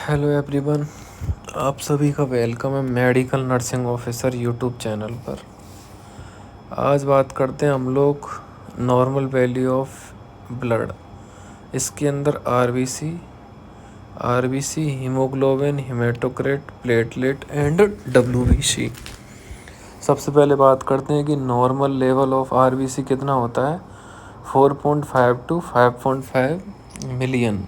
Hello everyone, आप सभी का वेलकम है medical nursing officer YouTube channel पर। आज बात करते हैं हम लोग नॉर्मल वैल्यू ऑफ ब्लड। इसके अंदर RBC, haemoglobin, haematocrit, platelet and WBC. सबसे पहले बात करते हैं कि नॉर्मल लेवल ऑफ आरबीसी कितना होता है। 4.5 टू 5.5 मिलियन।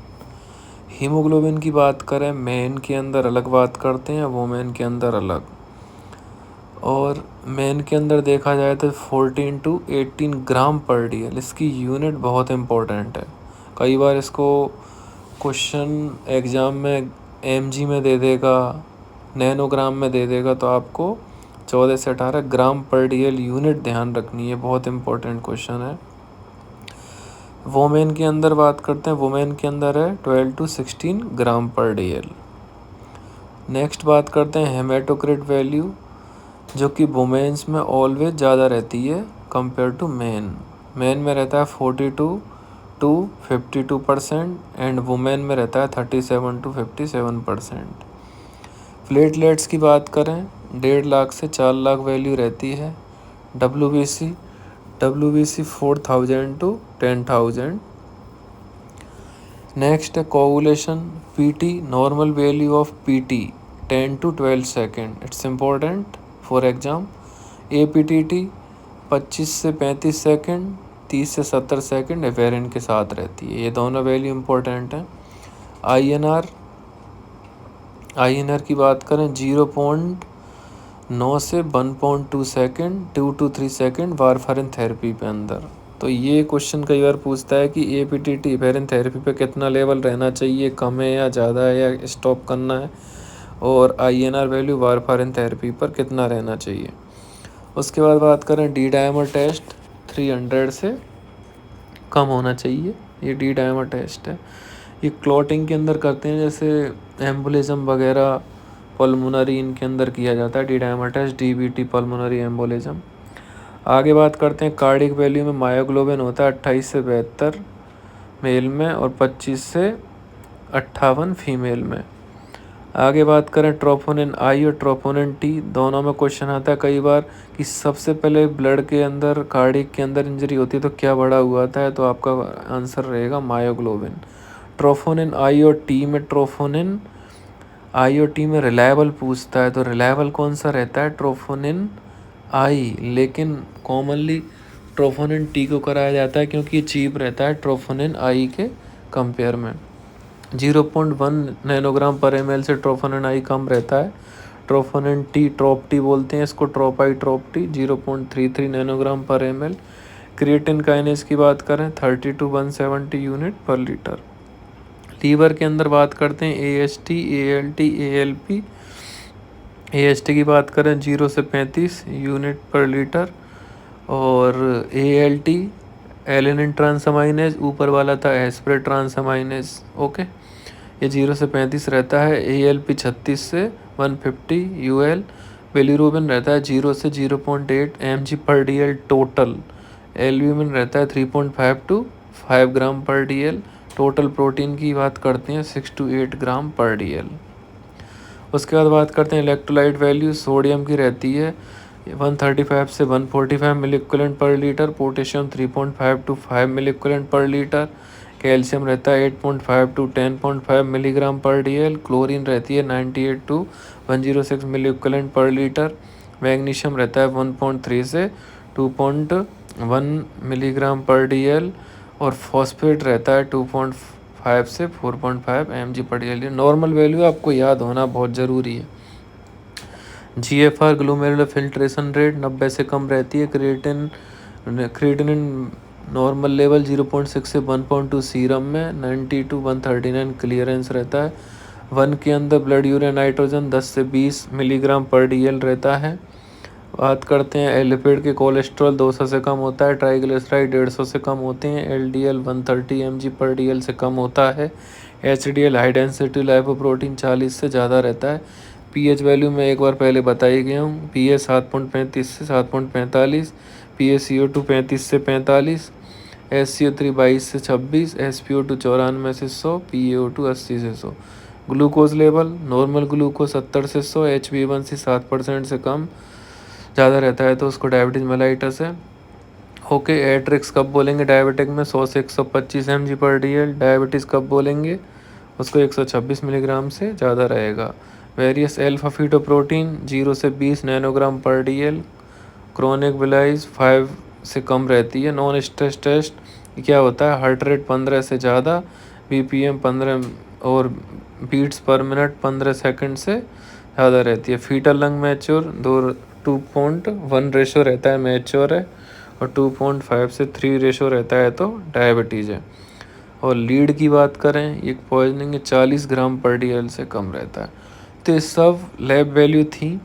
हीमोग्लोबिन की बात करें, मेन के अंदर अलग बात करते हैं, वुमेन के अंदर अलग। और मेन के अंदर देखा जाए तो 14 टू 18 ग्राम पर डीएल। इसकी यूनिट बहुत इम्पोर्टेंट है। कई बार इसको क्वेश्चन एग्ज़ाम में एमजी में दे देगा, नैनोग्राम में दे देगा, तो आपको 14 से 18 ग्राम पर डीएल यूनिट ध्यान रखनी है। बहुत इम्पोर्टेंट क्वेश्चन है। वुमेन के अंदर बात करते हैं, वुमेन के अंदर है 12 टू 16 ग्राम पर डीएल। नेक्स्ट बात करते हैं हेमाटोक्रिट वैल्यू, जो कि वुमेन्स में ऑलवेज ज़्यादा रहती है कंपेयर टू मेन। मेन में रहता है 42 टू 52% एंड वुमेन में रहता है 37 टू 57%। प्लेटलेट्स की बात करें, 1.5 लाख से 4 लाख वैल्यू रहती है। WBC 4,000 to 10,000। नेक्स्ट है coagulation, PT, normal value of PT 10 to 12 second. It's important for exam. APTT 25 से 35 सेकेंड, 30 से 70 सेकेंड एफेरिन के साथ रहती है। ये दोनों वैल्यू इम्पोर्टेंट हैं। आईएनआर की बात करें, 0.9 से 1.2 second, 2 to 3 second warfarin therapy पे अंदर। तो ये क्वेश्चन कई बार पूछता है कि एपीटीटी एफेरिन थेरेपी पे कितना लेवल रहना चाहिए, कम है या ज़्यादा है या स्टॉप करना है, और आईएनआर वैल्यू वारफारिन थेरेपी पर कितना रहना चाहिए। उसके बाद बात करें डी डायमर टेस्ट, 300 से कम होना चाहिए। ये डी डायमर टेस्ट है। ये क्लॉटिंग के अंदर करते हैं, जैसे एम्बोलिज्म वगैरह पल्मोनरी, इनके अंदर किया जाता है डी डायमर टेस्ट, डीबीटी पल्मोनरी एम्बोलिज्म। आगे बात करते हैं कार्डियक वैल्यू में, मायोग्लोबिन होता है 28 से 72 मेल में और 25 से 58 फीमेल में। आगे बात करें ट्रोपोनिन आई और ट्रोपोनिन टी, दोनों में क्वेश्चन आता है कई बार कि सबसे पहले ब्लड के अंदर, कार्डियक के अंदर इंजरी होती है तो क्या बढ़ा हुआ था, तो आपका आंसर रहेगा मायोग्लोबिन। ट्रोपोनिन आई और टी में, ट्रोपोनिन आई और टी में रिलायबल पूछता है, तो रिलायबल कौन सा रहता है, ट्रोपोनिन आई। लेकिन कॉमनली ट्रोपोनिन टी को कराया जाता है क्योंकि चीप रहता है ट्रोपोनिन आई के कंपेयर में। 0.1 नैनोग्राम पर ml से ट्रोपोनिन आई कम रहता है। ट्रोपोनिन टी, ट्रोप टी बोलते हैं इसको, ट्रोप आई, ट्रोप टी 0.33 नैनोग्राम पर ml। क्रिएटिन काइनेज की बात करें, 30 टू 170 यूनिट पर लीटर। लीवर के अंदर बात करते हैं AST, ALT, ALP। AST की बात करें 0 से 35 यूनिट पर लीटर, और ALT एलिनिन ट्रांसअमाइनेज, ऊपर वाला था एस्प्रे ट्रांसअमाइनेज। ओके, ये 0 से 35 रहता है। ALP 36 से 150 UL। बिलिरुबिन रहता है 0 से 0.8 mg पर DL टोटल। एल्ब्यूमिन रहता है 3.5 टू 5 ग्राम पर DL। टोटल प्रोटीन की बात करते हैं 6 टू 8 ग्राम पर DL। उसके बाद बात करते हैं इलेक्ट्रोलाइट वैल्यू। सोडियम की रहती है 135 से 145 मिलीक्यूलेंट पर लीटर। पोटेशियम 3.5 टू 5 मिलीक्यूलेंट पर लीटर। कैल्शियम रहता है 8.5 टू 10.5 मिलीग्राम पर DL। क्लोरीन रहती है 98 टू 106 मिलीक्यूलेंट पर लीटर। मैग्नीशियम रहता है 1.3 से 2.1 मिलीग्राम पर DL। और फॉस्फेट रहता है 2.5 से 4.5 mg पर DL। नॉर्मल वैल्यू आपको याद होना बहुत ज़रूरी है। GFR ग्लोमेरुलर फिल्ट्रेशन रेट 90 से कम रहती है। क्रिएटिनिन नॉर्मल लेवल 0.6 से 1.2 सीरम में, 90 टू 139 क्लियरेंस रहता है। 1 के अंदर ब्लड यूरिया नाइट्रोजन 10 से 20 मिलीग्राम पर DL रहता है। बात करते हैं एलिपिड के, कोलेस्ट्रॉल 200 से कम होता है। ट्राइग्लिसराइड 150 से कम होते हैं। LDL 130 mg पर DL से कम होता है। HDL हाई डेंसिटी लाइपोप्रोटीन 40 से ज़्यादा रहता है। pH वैल्यू में एक बार पहले बताई गया हूँ, pH 7.35 से 7.45, PaCO2 35 से 45, SCO3 22 से 26, SpO2 94 से 100, PaO2 80 से 100। ग्लूकोज लेवल, नॉर्मल ग्लूकोज 70 से 100, HbA1c 7% से कम ज़्यादा रहता है तो उसको डायबिटीज़ मेलाइटस है। ओके, एट्रिक्स कब बोलेंगे डायबिटिक में? 100 से 125 mg/dl। डायबिटीज़ कब बोलेंगे? उसको 126 मिलीग्राम से ज़्यादा रहेगा। वेरियस अल्फा फीटोप्रोटीन 0 से 20 नैनोग्राम पर डीएल। क्रोनिक बिलाइज 5 से कम रहती है। नॉन स्ट्रेस टेस्ट क्या होता है? हार्ट रेट 15 से ज़्यादा, BPM 15 और बीट्स पर मिनट 15 सेकंड से ज़्यादा रहती है। फीटल लंग मैच्योर 2.1 रेशो रहता है, मैच्योर है, और 2.5 से 3 रेशो रहता है तो डायबिटीज़ है। और लीड की बात करें, एक पॉइजनिंग 40 ग्राम पर डीएल से कम रहता है। तो ये सब लैब वैल्यू थी।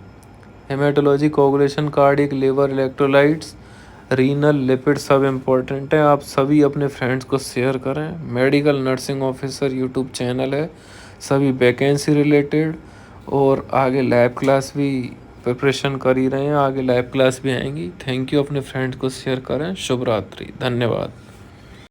Haematology, coagulation, cardiac, liver, electrolytes, renal, lipid सब इम्पोर्टेंट है। आप सभी अपने फ्रेंड्स को शेयर करें। Medical nursing officer YouTube channel है, सभी वैकेंसी रिलेटेड, और आगे लैब क्लास भी प्रिपरेशन कर ही रहे हैं, आगे लैब क्लास भी आएंगी। थैंक यू, अपने फ्रेंड्स को शेयर करें। शुभ रात्रि, धन्यवाद।